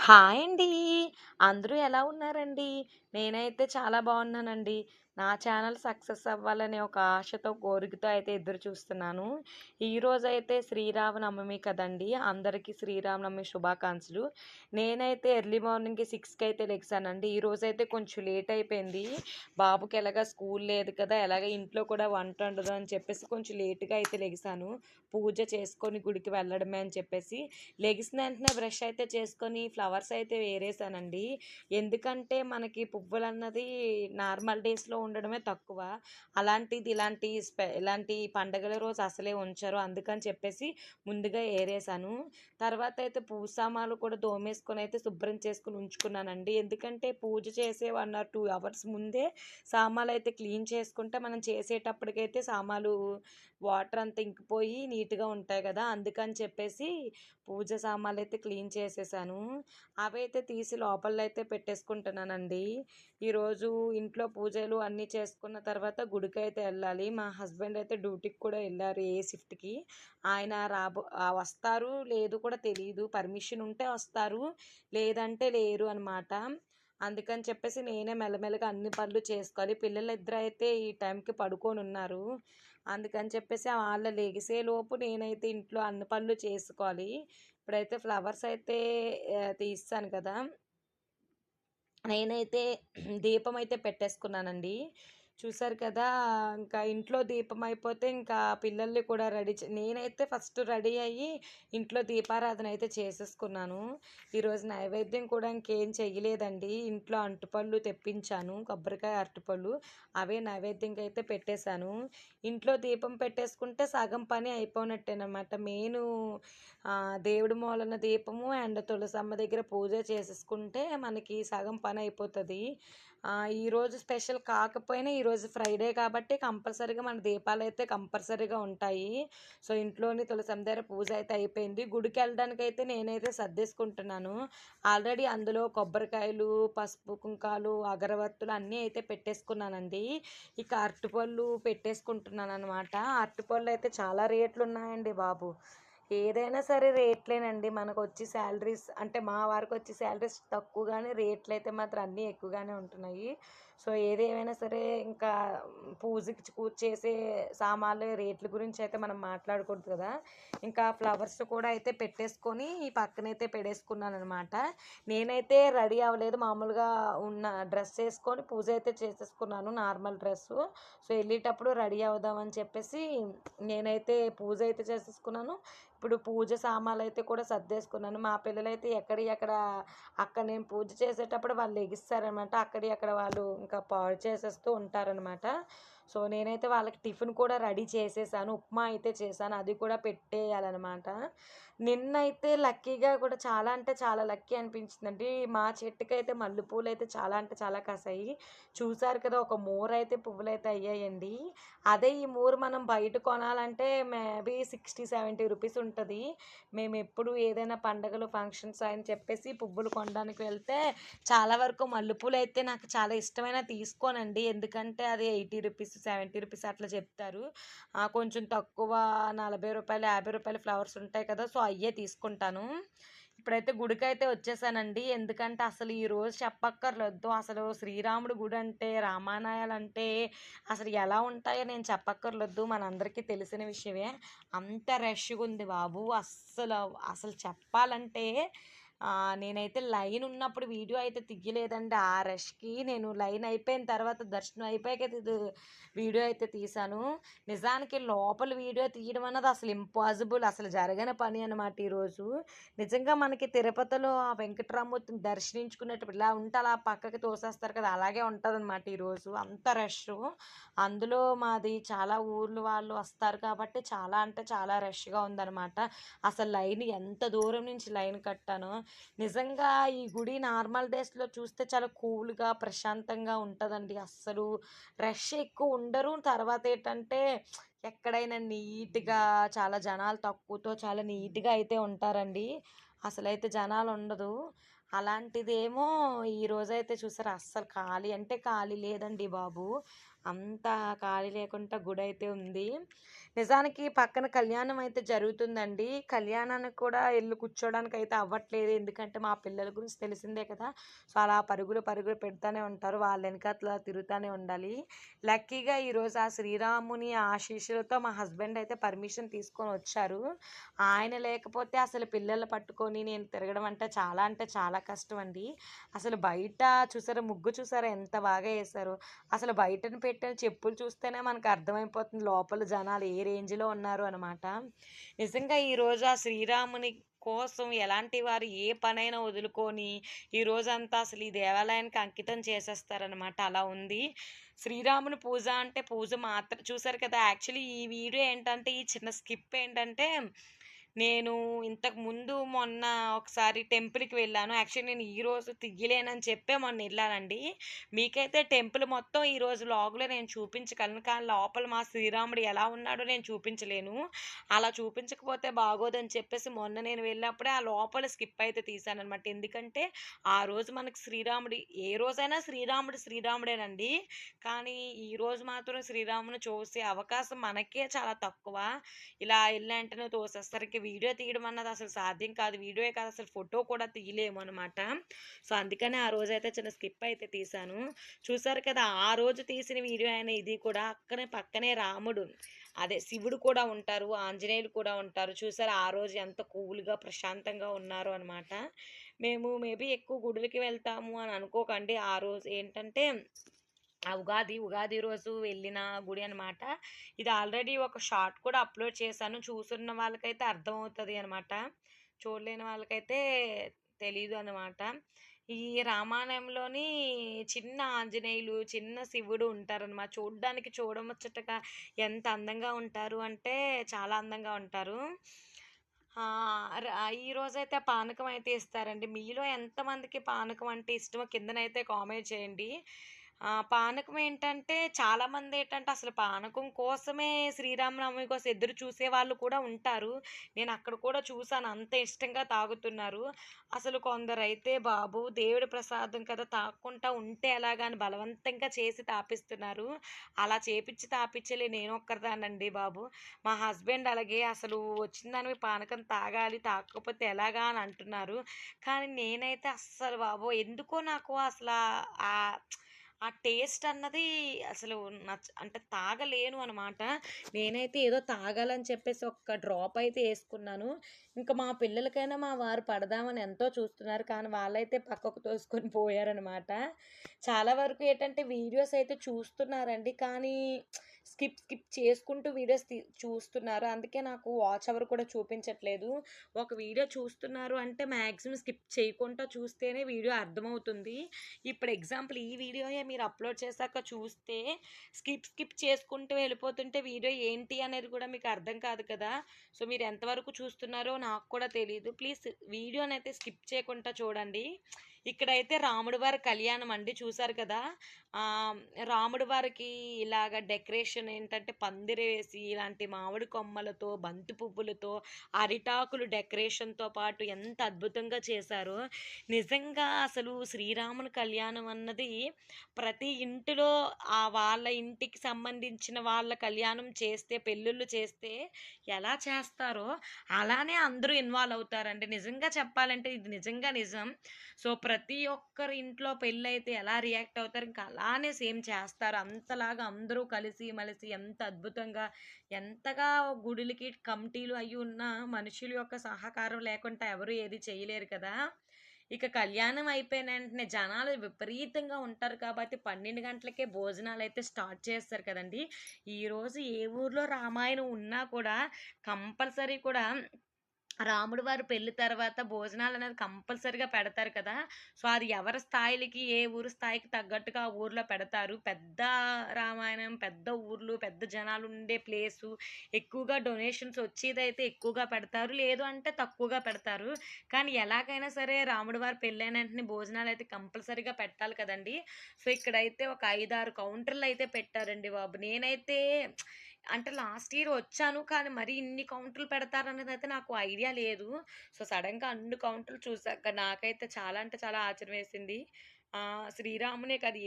Hi అండి. అందరూ ఎలా ఉన్నారండి? నేనైతే చాలా బాగున్నానండి. నా ఛానల్ సక్సెస్ అవ్వాలనే ఒక ఆశతో, కోరికతో అయితే ఎదురు చూస్తున్నాను. ఈరోజైతే శ్రీరామనవమి కదండీ! అందరికీ శ్రీరామనవమి శుభాకాంక్షలు. నేనైతే ఎర్లీ మార్నింగ్‌కి 6కి అయితే లెగిసానండి. ఈరోజైతే కొంచెం లేట్ అయిపోయింది. బాబుకి ఎలాగా స్కూల్ లేదు కదా! ఎలాగ ఇంట్లో కూడా వంట వండదు అని చెప్పేసి కొంచెం లేట్‌గా అయితే లెగిసాను. పూజ చేసుకొని గుడికి వెళ్ళడమే అని చెప్పేసి. లెగిసిన వెంటనే బ్రష్ అయితే చేసుకొని ఫ్లవర్స్ అయితే వేరేసానండి. ఎందుకంటే మనకి పువ్వులన్నది నార్మల్ డేస్‌లో ఉండడమే తక్కువ. అలాంటిది ఇలాంటి పండగల రోజు అసలే ఉంచరు. అందుకని చెప్పేసి ముందుగా ఏరేసాను. తర్వాత అయితే పూజ సామాన్లు కూడా తోమేసుకొని అయితే శుభ్రం చేసుకొని ఉంచుకున్నానండి. ఎందుకంటే పూజ చేసే 1 ఆర్ 2 అవర్స్ ముందే సామాన్లయితే క్లీన్ చేసుకుంటే మనం చేసేటప్పటికైతే వాటర్ అంతా ఇంకిపోయి నీట్‌గా ఉంటాయి కదా! అందుకని చెప్పేసి పూజ సామాన్లయితే క్లీన్ చేసేసాను. అవైతే తీసి లోపల అయితే పెట్టేసుకుంటున్నానండి. ఈరోజు ఇంట్లో పూజలు అన్నీ చేసుకున్న తర్వాత గుడికైతే వెళ్ళాలి. మా హస్బెండ్ అయితే డ్యూటీకి కూడా వెళ్ళారు ఏ షిఫ్ట్‌కి. ఆయన వస్తారు లేదు కూడా తెలీదు. పర్మిషన్ ఉంటే వస్తారు. లేదంటే లేరు అనమాట. అందుకని చెప్పేసి నేనే మెల్లమెల్లగా అన్ని పనులు చేసుకోవాలి. పిల్లలిద్దరైతే ఈ టైంకి పడుకొనున్నారు. అందుకని చెప్పేసి వాళ్ళు లెగిసేలోపు నేనైతే ఇంట్లో అన్ని పనులు చేసుకోవాలి. ఇప్పుడైతే ఫ్లవర్స్ అయితే తీస్తాను కదా! నేనైతే దీపం అయితే పెట్టేసుకున్నానండి. చూసారు కదా! ఇంకా ఇంట్లో దీపం అయిపోతే ఇంకా పిల్లల్ని కూడా నేనైతే ఫస్ట్ రెడీ అయ్యి ఇంట్లో దీపారాధన అయితే చేసేసుకున్నాను. ఈరోజు నైవేద్యం కూడా ఇంకేం చెయ్యలేదండి. ఇంట్లో అరటిపళ్ళు తెప్పించాను. కొబ్బరికాయ, అరటిపళ్ళు అవే నైవేద్యంగా అయితే పెట్టేశాను. ఇంట్లో దీపం పెట్టేసుకుంటే సగం పని అయిపోయినట్టేనమాట. దేవుడి మూలన దీపము అండ్ తులసమ్మ దగ్గర పూజ చేసేసుకుంటే మనకి సగం పని అయిపోతుంది. ఈరోజు స్పెషల్ కాకపోయినా ఈరోజు ఫ్రైడే కాబట్టి కంపల్సరీగా మన దీపాలు అయితే కంపల్సరీగా ఉంటాయి. సో ఇంట్లోని తులసమ్మ దగ్గర పూజ అయితే అయిపోయింది. గుడికి వెళ్ళడానికి అయితే నేనైతే సర్దేసుకుంటున్నాను. ఆల్రెడీ అందులో కొబ్బరికాయలు, పసుపు కుంకాలు, అగరవత్తులు అన్నీ అయితే పెట్టేసుకున్నానండి. ఇక అరటిపళ్ళు పెట్టేసుకుంటున్నాను అనమాట. అరటిపళ్ళు అయితే చాలా రేట్లు ఉన్నాయండి బాబు. ఏదైనా సరే రేట్లేనండి. మనకొచ్చి శాలరీస్ అంటే మా వారికొచ్చే శాలరీస్ తక్కువగానే రేట్లయితే మాత్రం అన్నీ ఎక్కువగానే ఉంటున్నాయి. సో, ఏదేమైనా సరే ఇంకా పూజ చేసే సామాన్లు రేట్ల గురించి అయితే మనం మాట్లాడకూడదు కదా! ఇంకా ఫ్లవర్స్ కూడా అయితే పెట్టేసుకొని ఈ పక్కనైతే పెట్టేసుకున్నాననమాట. నేనైతే రెడీ అవ్వలేదు. మామూలుగా ఉన్న డ్రెస్ ఏసుకొని పూజ అయితే చేసేసుకున్నాను. Normal dress. సో, వెళ్ళేటప్పుడు రెడీ అవుదామని చెప్పేసి నేనైతే పూజ అయితే చేసేసుకున్నాను. ఇప్పుడు పూజ సామాన్లయితే కూడా సర్దేసుకున్నాను. మా పిల్లలైతే ఎక్కడియి అక్కడ అక్కడ నేను పూజ చేసేటప్పుడు వాళ్ళు లెగిస్తారనమాట. అక్కడియి అక్కడ వాళ్ళు ఇంకా పాడు చేసేస్తూ ఉంటారనమాట. సో, నేనైతే వాళ్ళకి టిఫిన్ కూడా రెడీ చేసేసాను. ఉప్మా అయితే చేశాను. అది కూడా పెట్టేయాలనమాట. నిన్నైతే లక్కీగా కూడా చాలా అంటే చాలా లక్కీ అనిపించిందండి. మా చెట్టుకైతే మల్లెపూలైతే చాలా అంటే చాలా కాసాయి. చూసారు కదా! ఒక మోరైతే పువ్వులైతే అయ్యాయండి. అదే ఈ మోరు మనం బయట కొనాలంటే మేబీ 60, 70 రూపీస్ ఉంటది. మేమెప్పుడు ఏదైనా పండగలు, ఫంక్షన్స్ అని చెప్పేసి పువ్వులు కొనడానికి వెళ్తే చాలా వరకు మల్లెపూలైతే నాకు చాలా ఇష్టమైన తీసుకోనండి. ఎందుకంటే అది 80 రూపీస్, 70 రూపీస్ అట్లా చెప్తారు. కొంచెం తక్కువ రూ. 40, రూ. 50 ఫ్లవర్స్ ఉంటాయి కదా! సో, అయ్యే తీసుకుంటాను. ఇప్పుడైతే గుడికైతే వచ్చేసానండి. ఎందుకంటే అసలు ఈరోజు చెప్పక్కర్లేదు. అసలు శ్రీరాముడి గుడంటే, రామాలయాలంటే అసలు ఎలా ఉంటాయో నేను చెప్పక్కర్లేదు. మనందరికీ తెలిసిన విషయమే. అంత రష్‌గా ఉంది బాబు. అసలు చెప్పాలంటే నేనైతే లైన్ ఉన్నప్పుడు వీడియో అయితే తీయలేదండి. ఆ రష్‌కి నేను లైన్ అయిపోయిన తర్వాత దర్శనం అయిపోయాక వీడియో అయితే తీశాను. నిజానికి లోపల వీడియో తీయడం అన్నది అసలు ఇంపాసిబుల్. అసలు జరగని పని అనమాట ఈరోజు. నిజంగా మనకి తిరుపతిలో ఆ వెంకటరామూర్తిని దర్శించుకునేటప్పుడు ఇలా ఉంటే అలా పక్కకి తోసేస్తారు కదా! అలాగే ఉంటదనమాట ఈరోజు. అంత రష్షు. అందులో మాది చాలా ఊర్లు వాళ్ళు వస్తారు కాబట్టి చాలా అంటే చాలా రష్‌గా ఉందనమాట. అసలు లైన్ ఎంత దూరం నుంచి లైన్ కట్టానో. నిజంగా ఈ గుడి నార్మల్ డేస్‌లో చూస్తే చాలా కూల్‌గా, ప్రశాంతంగా ఉంటదండి. అస్సలు రష్ ఎక్కువ ఉండరు. తర్వాత ఏంటంటే ఎక్కడైనా నీట్‌గా చాలా జనాలు తక్కువతో చాలా నీట్‌గా అయితే ఉంటారండి. అసలైతే జనాలుండదు. అలాంటిదేమో ఈరోజైతే చూసారా అస్సలు ఖాళీ అంటే ఖాళీ లేదండి బాబు. అంతా ఖాళీ లేకుండా గుడైతే ఉంది. నిజానికి పక్కన కళ్యాణం అయితే జరుగుతుందండి. కళ్యాణానికి కూడా ఎళ్లి కూర్చోవడానికైతే అవ్వట్లేదు. ఎందుకంటే మా పిల్లల గురించి తెలిసిందే కదా! సో, అలా పరుగులు, పరుగులు పెడతానే ఉంటారు. వాళ్ళ ఎనకాతల తిరుగుతానే ఉండాలి. లక్కీగా ఈరోజు ఆ శ్రీరాముని ఆశీస్సులతో మా హస్బెండ్ అయితే పర్మిషన్ తీసుకొనొచ్చారు. ఆయన లేకపోతే అసలు పిల్లల్ని పట్టుకొని నేను తిరగడం అంటే చాలా కష్టమండి. అసలు బయట చూసారా ముగ్గు చూసారా ఎంత బాగా ఏశారో! అసలు బయటన పెట్టిన చెప్పులు చూస్తేనే మనకు అర్థమైపోతుంది లోపల జనాలు ఏ రేంజ్‌లో ఉన్నారు అనమాట. నిజంగా ఈరోజు ఆ శ్రీరాముని కోసం ఎలాంటి వారు ఏ పనైనా వదులుకొని, ఈ రోజంతా అసలు ఈ దేవాలయానికి అంకితం చేసేస్తారనమాట. అలా ఉంది. శ్రీరాముని పూజ అంటే పూజ చూసారు కదా! యాక్చువల్లీ ఈ వీడియో ఏంటంటే, ఈ చిన్న స్కిప్ ఏంటంటే, నేను ఇంతకుముందు మొన్న ఒకసారి టెంపుల్‌కి వెళ్ళాను. యాక్చువల్లీ నేను ఈరోజు తీయలేనని చెప్పే మొన్నెళ్ళానండి. మీకైతే టెంపుల్ మొత్తం ఈరోజు వ్లాగ్‌లో నేను చూపించగలను. కానీ లోపల మా శ్రీరాముడు ఎలా ఉన్నాడో నేను చూపించలేను. అలా చూపించకపోతే బాగోదని చెప్పేసి మొన్న నేను వెళ్ళినప్పుడే ఆ లోపల స్కిప్ అయితే తీశాననమాట. ఎందుకంటే ఆ రోజు మనకి శ్రీరాముడి ఏ రోజైనా శ్రీరాముడేనండి. కానీ ఈరోజు మాత్రం శ్రీరాముని చూసే అవకాశం మనకే చాలా తక్కువ. ఇలా ఎళ్ళి వెంటనే తోసేస్తారు. ఇంక వీడియో తీయడం అన్నది అసలు సాధ్యం కాదు. వీడియోయే కాదు అసలు ఫోటో కూడా తీయలేమనమాట. సో, అందుకనే ఆ రోజైతే చిన్న స్కిప్ అయితే తీశాను. చూసారు కదా! ఆ రోజు తీసిన వీడియో అయినా ఇది కూడా పక్కనే రాముడు అదే శివుడు కూడా ఉంటారు. ఆంజనేయులు కూడా ఉంటారు. చూసారా ఆ రోజు ఎంత కూల్‌గా ప్రశాంతంగా ఉన్నారో అనమాట. మేము మేబీ ఎక్కువ గుడులకి వెళ్తాము అని అనుకోకండి. ఆ రోజు ఏంటంటే ఆ ఉగాది రోజు వెళ్ళిన గుడి అనమాట. ఇది ఆల్రెడీ ఒక షార్ట్ కూడా అప్‌లోడ్ చేశాను. చూసున్న వాళ్ళకైతే అర్థమవుతది అనమాట. చూడలేని వాళ్ళకైతే తెలీదు అనమాట. ఈ రామాయణంలోని చిన్న ఆంజనేయులు, చిన్న శివుడు ఉంటారనమాట. చూడ్డానికి చూడముచ్చటగా ఎంత అందంగా ఉంటారు అంటే చాలా అందంగా ఉంటారు. ఈరోజైతే పానకం అయితే ఇస్తారండి. మీలో ఎంతమందికి పానకం అంటే ఇష్టమో కిందనైతే కామెంట్ చేయండి. పానకం ఏంటంటే చాలామందేంటంటే అసలు పానకం కోసమే శ్రీరామనవమి కోసం ఎదురు చూసేవాళ్ళు కూడా ఉంటారు. నేనక్కడ కూడా చూసాను అంత ఇష్టంగా తాగుతున్నారు. అసలు కొందరైతే బాబు దేవుడి ప్రసాదం కదా! తాగకుండా ఉంటే ఎలాగా అని బలవంతంగా చేసి తాపిస్తున్నారు. అలా చేపిచ్చి తాపిచ్చలే నేనొక్కదాన్నండి బాబు. మా హస్బెండ్ అలాగే అసలు వచ్చిందానివి పానకం తాగాలి, తాగకపోతే ఎలాగా అని అంటున్నారు. కానీ నేనైతే అస్సలు బాబోయ్! ఎందుకో నాకు అసలా ఆహ్, ఆ టేస్ట్ అన్నది అసలు అంటే తాగలేను అనమాట. నేనైతే ఏదో తాగాలని చెప్పేసి ఒక్క డ్రాప్ అయితే యేసుకున్నాను. ఇంక మా పిల్లలకైనా మా వారు పడదామని ఎంతో చూస్తున్నారు. కానీ వాళ్ళైతే పక్కకు తోసుకొని పోయారనమాట. చాలా వరకు ఏంటంటే వీడియోస్ అయితే చూస్తున్నారండి. కానీ స్కిప్ చేసుకుంటూ వీడియోస్ చూస్తున్నారు. అందుకే నాకు వాచ్ అవర్ కూడా చూపించట్లేదు. ఒక వీడియో చూస్తున్నారు అంటే మాక్సిమం స్కిప్ చేయకుండా చూస్తేనే వీడియో అర్థమవుతుంది. ఇప్పుడు ఎగ్జాంపుల్ ఈ వీడియోయే మీరు అప్‌లోడ్ చేశాక చూస్తే స్కిప్ చేసుకుంటూ వెళ్ళిపోతుంటే వీడియో ఏంటి అనేది కూడా మీకు అర్థం కాదు కదా! సో, మీరు ఎంతవరకు చూస్తున్నారో నాకు కూడా తెలీదు. ప్లీజ్ వీడియోనైతే స్కిప్ చేయకుండా చూడండి. ఇక్కడైతే రాముడి వారి కళ్యాణం అండి చూసారు కదా! ఆహ్, రాముడి వారికి ఇలాగ డెకరేషన్ ఏంటంటే పందిరేసి ఇలాంటి మామిడి కొమ్మలతో, బంతి పువ్వులతో, అరిటాకులు డెకరేషన్‌తో పాటు ఎంత అద్భుతంగా చేశారో. నిజంగా అసలు శ్రీరాముని కళ్యాణం అన్నది ప్రతి ఇంటిలో వాళ్ళ ఇంటికి సంబంధించిన వాళ్ళ కళ్యాణం చేస్తే, పెళ్ళిళ్ళు చేస్తే ఎలా చేస్తారో అలానే అందరూ ఇన్వాల్వ్ అవుతారండి. నిజంగా చెప్పాలంటే ఇది నిజంగా నిజం. సో, ప్రతి ఒక్కరి ఇంట్లో పెళ్ళైతే ఎలా రియాక్ట్ అవుతారో ఇంకా అలానే సేమ్ చేస్తారు. అంతలాగా అందరూ కలిసి మెలిసి ఎంత అద్భుతంగా ఎంతగా గుడులకి కమిటీలు అయ్యి ఉన్నా మనుషుల యొక్క సహకారం లేకుండా ఎవరు ఏది చేయలేరు కదా! ఇక కళ్యాణం అయిపోయిన వెంటనే జనాలు విపరీతంగా ఉంటారు కాబట్టి 12 గంటలకే భోజనాలైతే స్టార్ట్ చేస్తారు కదండీ! ఈరోజు ఏ ఊర్లో రామాయణం ఉన్నా కూడా కంపల్సరీ కూడా రాముడి వారి పెళ్లి తర్వాత భోజనాలనేది కంపల్సరీగా పెడతారు కదా! సో, అది ఎవరి స్థాయిలకి, ఏ ఊరు స్థాయికి తగ్గట్టుగా ఆ ఊర్లో పెడతారు. పెద్ద రామాయణం, పెద్ద ఊర్లు, పెద్ద జనాలుండే ప్లేసు, ఎక్కువగా డొనేషన్స్ వచ్చేదైతే ఎక్కువగా పెడతారు. లేదు అంటే తక్కువగా పెడతారు. కానీ ఎలాగైనా సరే రాముడి వారి పెళ్ళైన వెంటనే భోజనాలైతే కంపల్సరీగా పెట్టాలి కదండీ! సో, ఇక్కడైతే ఒక 5, 6 కౌంటర్‌లయితే పెట్టారండి బాబు. నేనైతే అంటే లాస్ట్ ఇయర్ వచ్చాను. కానీ మరి ఇన్ని కౌంటర్‌లు పెడతారనేదైతే నాకు ఐడియా లేదు. సో, సడెన్‌గా అన్ని కౌంటర్‌లు చూసాక నాకైతే చాలా అంటే చాలా ఆశ్చర్యం వేసింది. శ్రీరామునే కాదు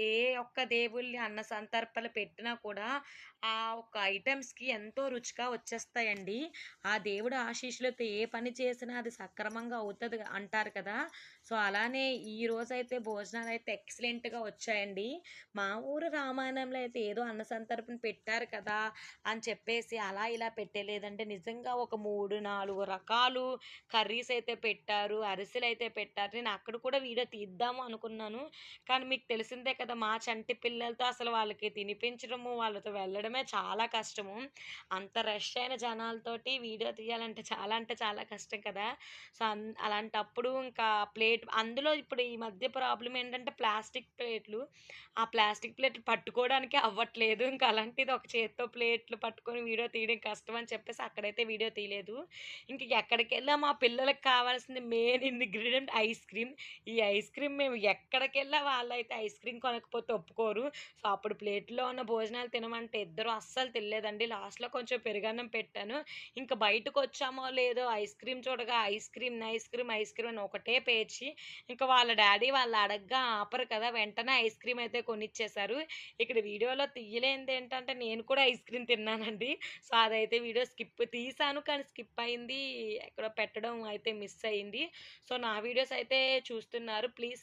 ఏ ఒక్క దేవుళ్ళని అన్న సంతర్పణలు పెట్టినా కూడా ఆ ఒక్క ఐటెమ్స్‌కి ఎంతో రుచిగా వచ్చేస్తాయండి. ఆ దేవుడి ఆశీస్సులతో ఏ పని చేసినా అది సక్రమంగా అవుతది అంటారు కదా! సో, అలానే ఈరోజైతే భోజనాలైతే ఎక్సలెంట్‌గా వచ్చాయండి. మా ఊరు రామాయణంలో అయితే ఏదో అన్న సంతర్పణ పెట్టారు కదా! అని చెప్పేసి అలా ఇలా పెట్టలేదండి. నిజంగా ఒక 3, 4 రకాలు కర్రీస్ అయితే పెట్టారు. అరిసెలైతే పెట్టారు. నేను అక్కడ కూడా వీడియో తీద్దాము అనుకున్నాను. కానీ మీకు తెలిసిందే కదా! మా చంటి పిల్లలతో అసలు వాళ్ళకి తినిపించడము, వాళ్ళతో వెళ్ళడమే చాలా కష్టము. అంత రష్ అయిన జనాలతోటి వీడియో తీయాలంటే చాలా అంటే చాలా కష్టం కదా! సో, అలాంటప్పుడు ఇంకా అందులో ఇప్పుడు ఈ మధ్య ప్రాబ్లమ్ ఏంటంటే ప్లాస్టిక్ ప్లేట్లు. ఆ ప్లాస్టిక్ ప్లేట్లు పట్టుకోవడానికే అవ్వట్లేదు. ఇంకా అలాంటిది ఒక చేత్తో ప్లేట్లు పట్టుకొని వీడియో తీయడం కష్టం అని చెప్పేసి అక్కడైతే వీడియో తీయలేదు. ఇంక ఎక్కడికెళ్ళా మా పిల్లలకి కావాల్సింది మెయిన్ ఇంగ్రీడియెంట్ ఐస్ క్రీమ్. ఈ ఐస్ క్రీమ్ మేము ఎక్కడికెళ్ళా వాళ్ళైతే ఐస్ క్రీమ్ కొనకపోతే ఒప్పుకోరు. సో, అప్పుడు ప్లేట్‌లో ఉన్న భోజనాలు తినమంటే ఇద్దరు అస్సలు తినలేదండి. లాస్ట్‌లో కొంచెం పెరుగన్నం పెట్టాను. ఇంక బయటకొచ్చామో లేదో ఐస్ క్రీమ్ చూడగా ice cream, ice cream, ice cream అని ఒకటే పేచి ఇంక వాళ్ళ డ్యాడీ వాళ్ళు అడగ్గా ఆపరు కదా! వెంటనే ఐస్ క్రీమ్ అయితే కొనిచ్చేశారు. ఇక్కడ వీడియోలో తీయలేనిదేంటంటే నేను కూడా ఐస్ క్రీమ్ తిన్నానండి. సో, అదైతే వీడియో తీశాను కానీ స్కిప్ అయింది. ఎక్కడో పెట్టడం అయితే మిస్ అయింది. సో, నా వీడియోస్ అయితే చూస్తున్నారు. ప్లీజ్